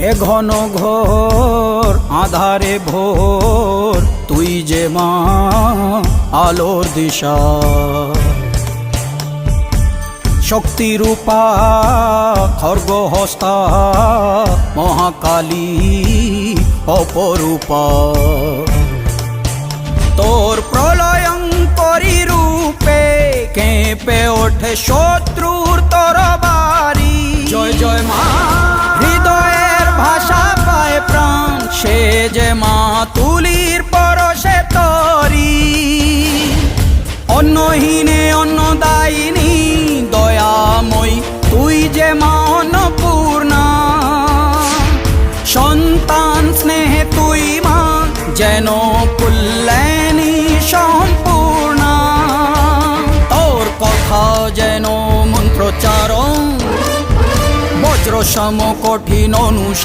এ ঘন ঘোর আধারে ভোর তুই যে মা আলোর দিশা শক্তিরূপা খর্গহস্তা মহাকালী অপরূপা তোর প্রলয়ঙ্করী রূপে কেঁপে ওঠে শত্রুর তরবারি জয় জয় মা হৃদয়ের ভাষা পায় প্রাণ সে যে মা তুলির পরশে তরি অন্নহীনে অন্নদায়িনী দয়াময়ী তুই যে মা অন্নপূর্ণা সন্তান স্নেহে তুই মা যেন কল্যাণী সম্পূর্ণা তোর কথা যেন মন্ত্রোচ্চারণ বজ্র সম কঠিন অনুশাসন